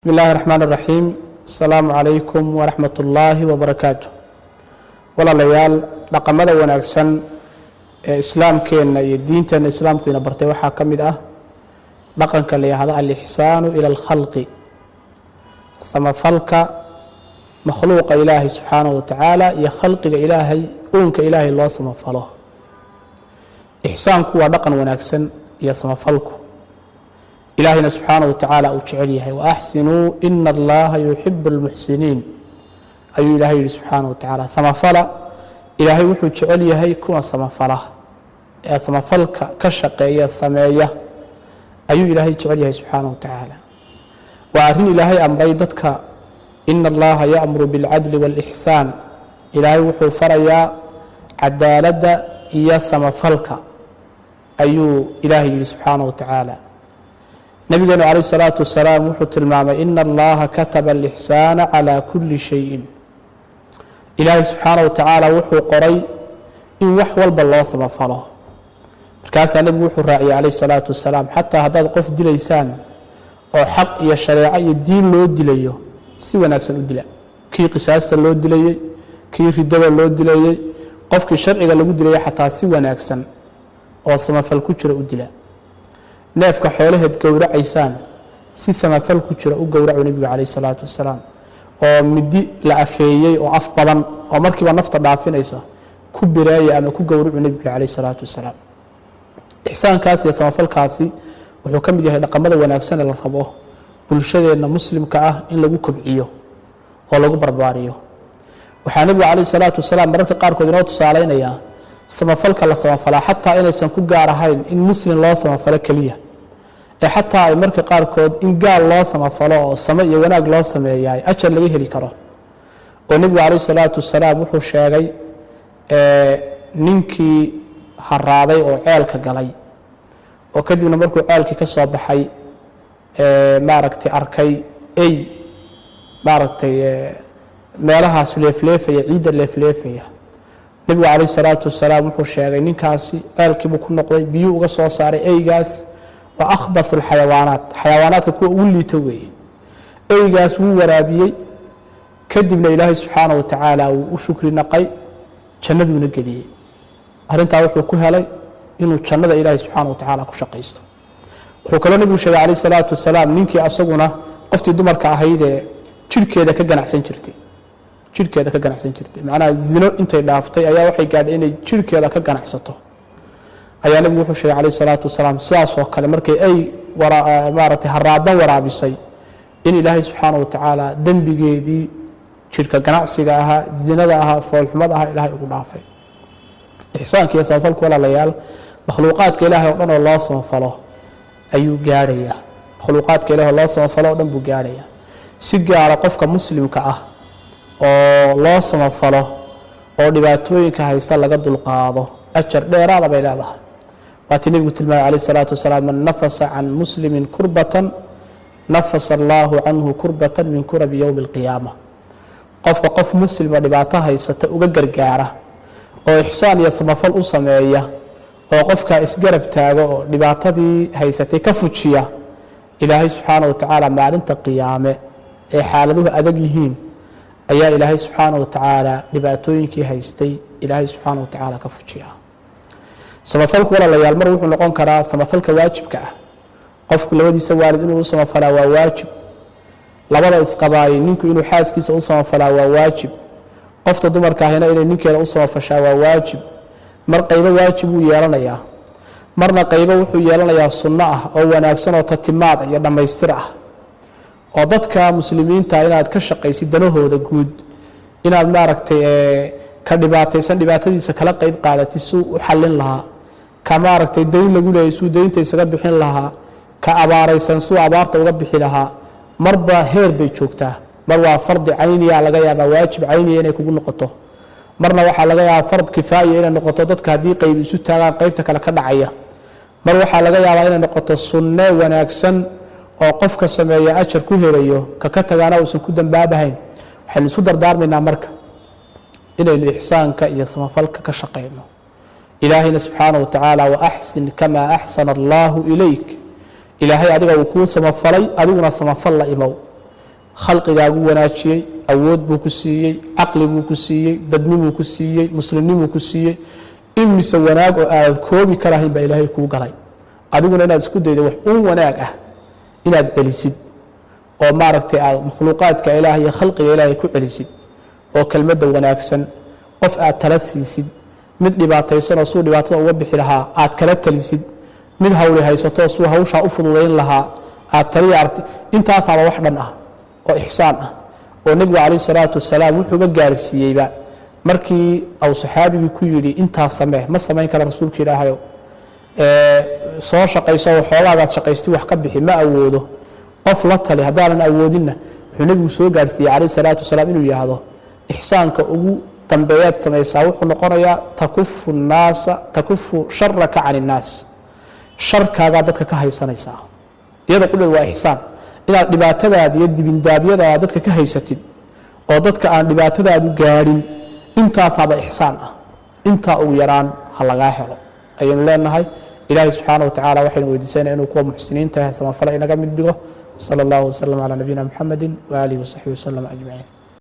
بسم الله الرحمن الرحيم السلام عليكم ورحمة الله وبركاته ولا ليال لقمة ونعكسن إسلام كين الدين تن إسلام كين برتوي حاكمد لقن كلي هذا الإحسان إلى الخلق سمفلك مخلوق إلهي سبحانه وتعالى يخلق إلهي أنك إلهي الله سمفله إحسان كوا لقن ونعكسن يا سمفلك إلهنا سبحانه وتعالى أجعله وأحسنوا إن الله يحب المحسنين أي إلهي سبحانه وتعالى سمفلا إلهي وحو جعله كوا سمفله يا سمفلك كشقية سماية أي إلهي جعله سبحانه وتعالى وأرين إلهي أمريضتك إن الله يأمر بالعدل والإحسان إلهي وحو فريا عدالة يا سمفلك أي إلهي سبحانه وتعالى نبينا عليه الصلاة والسلام وحط المعنى إن الله كتب الإحسان على كل شيء إلهي سبحانه وتعالى وحو قري إن وحول بالله سمفله مركاسا نبي وحو الراعي عليه الصلاة والسلام حتى هذا قف دليسان أو حق يا شريعة الدين لو دليه سوى ناكسا الدلاء كي قساسة لو دليه كي ردة لو دليه قفك الشرعي لو دليه حتى سوى ناكسا أو سمفل كتر الدلاء neefka xoolaheed gowracaysaan si samafal ku jira u gowraco nabiga kaleey salaatu wasalaam oo midi la afeeyay oo af badan oo markiiba nafta dhaafinaysa ku bireeyay ama ku gowraco nabiga kaleey salaatu wasalaam ihsaankaas iyo samafalkaasi wuxuu kamid yahay dhaqamada wanaagsan ee la rabo bulshadeena muslimka ah in lagu kobciyo oo lagu barbaariyo waxa nabiga kaleey salaatu wasalaam mararka qaar kood inoo tusaaleynaya samafalka la samafalaa xataa inaysan ku gaar ahayn in muslim loo samafalo kaliya ee xataa ay marka qaar kood in gaal loo samafalo oo sama iyo wanaag loo sameeyay ajar laga heli karo oo nabiga kaleey salaatu wasalaam wuxuu sheegay ninkii haraaday oo ceelka galay oo kadibna markuu ceelkii ka soo baxay maaragtay arkay ay maaragtay meelahaas leefleefaya ciida leefleefaya nabiga kaleey salaatu wasalaam wuxuu sheegay ninkaasi ceelkii buu ku noqday biyo uga soo saaray aygaas waa akhbath xayawaanaadka kuwa ugu liita weeye aygaas wuu waraabiyey kadibna ilaahay subxaanahu watacaala wuu u shukri naqay jannaduuna geliyey arrintaa wuxuu ku helay inuu jannada ilaahay subxaanahu watacaala ku shaqaysto wuxuu kaloo nabigu sheegay kaleey salaatu wasalaam ninkii asaguna qoftii dumarka ahaydee jirkeeda ka ganacsan jirtay macnaha zino intay dhaaftay ayaa waxay gaadhay inay jirkeeda ka ganacsato ayaa nabigu wuxuu sheegay kaleey salaatu wasalaam sidaas oo kale markay ay maaragtay haraadan waraabisay in ilaahay subxaanahu watacaala dembigeedii jirka ganacsiga ahaa zinada ahaa foolxumada ahaa ilaahay ugu dhaafay ixsaanka iyo samafalku walaalayaal makhluuqaadka ilaahay oo dhan oo loo samafalo ayuu gaadhayaa makhluuqaadka ilaahay oo loo samafalo oo dhan buu gaadhayaa si gaara qofka muslimka ah oo loo samafalo oo dhibaatooyinka haysta laga dulqaado ajar dheeraada bay leedahay waatii nabigu tilmaamay kaleey salaatu wasalaam man nafasa can muslimin kurbatan nafasa allahu canhu kurbatan min kurabi yowmi alqiyaama qofka qof muslima dhibaato haysata uga gargaara oo ixsaan iyo samafal u sameeya oo qofka isgarab taago oo dhibaatadii haysatay ka fujiya ilaahay subxaanahu watacaala maalinta qiyaame ee xaaladuhu adag yihiin ayaa ilaahay subxaanahu watacaala dhibaatooyinkii haystay ilaahay subxaanahu watacaala ka fujiya samafalku walaalayaal mar wuxuu noqon karaa samafalka waajibka ah qofku labadiisa waalid inuu u samafalaa waa waajib labada isqabaayay ninku inuu xaaskiisa u samafalaa waa waajib qofta dumarka ahina inay ninkeeda u samafashaa waa waajib mar qaybo waajib uu yeelanayaa marna qaybo wuxuu yeelanayaa sunno ah oo wanaagsan oo tatimaad iyo dhammaystir ah oo dadka muslimiinta inaad ka shaqaysid danahooda guud inaad maaragtay ka dhibaataysan dhibaatadiisa kala qayb qaadatid suu u xallin lahaa ka maaragtay dayn lagu leeyahay suu daynta isaga bixin lahaa ka abaaraysan suu abaarta uga bixi lahaa marba heer bay joogtaa mar waa fardi cayniya laga yaabaa waajib cayniya inay kugu noqoto marna waxaa laga yaabaa fard kifaaya inay noqoto dadka haddii qayb isu taagaan qaybta kale ka dhacaya mar waxaa laga yaabaa inay noqoto sunne wanaagsan oo qofka sameeya ajar ku helayo ka tagaana uusan ku dambaabahayn waxaynu isu dardaarmaynaa marka inaynu ixsaanka iyo samafalka ka shaqayno ilaahayna subxaanahu watacaala wa axsin kamaa axsana allaahu ilayk ilaahay adiga uu kuu samafalay adiguna samafal la imow khalqigaagu wanaajiyey awood buu ku siiyey caqli buu ku siiyey dadnimuu ku siiyey muslimnimuu ku siiyey imise wanaag oo aad koobi karahayn baa ilaahay kuu galay adiguna inaad isku daydo wax uun wanaag ah inaad celisid oo maaragtay aad makhluuqaadka ilaahay iyo khalqiga ilaahay ku celisid oo kelmadda wanaagsan qof aad tala siisid mid dhibaataysan oo suu dhibaatada uga bixi lahaa aad kala talisid mid hawli haysato suu hawshaa u fududayn lahaa aad taliya aragti intaasaaba wax dhan ah oo ixsaan ah oo nebigu calayhi salaatu wasalaam wuxuuba gaarsiiyeyba markii uu saxaabigii ku yidhi intaas samee ma samayn kara rasuulka ilaahayo soo shaqayso waxoogaagaad shaqaystay wax ka bixi ma awoodo qof la tali haddaanan awoodinna wuxuu nebigu soo gaarsiiyey calayhi salaatu wasalaam inuu yidhaahdo ixsaanka ugu dambeeyaad samaysaa wuxuu noqonayaa takufu sharaka can innaas sharkaagaa dadka ka haysanaysaa iyada qudheed waa ixsaan inaad dhibaatadaada iyo dibindaabyadaada dadka ka haysatid oo dadka aan dhibaatadaadu gaadhin intaasaaba ixsaan ah intaa ugu yaraan ha lagaa helo ayaynu leenahay ilaahay subxaana wa tacaala waxaynu weydiisanaya inuu kuwa muxsiniinta samafala inaga mid dhigo sala allahu wasalam calaa nabiyina muxamedi waaalihi wasaxbihi wasalam ajmaciin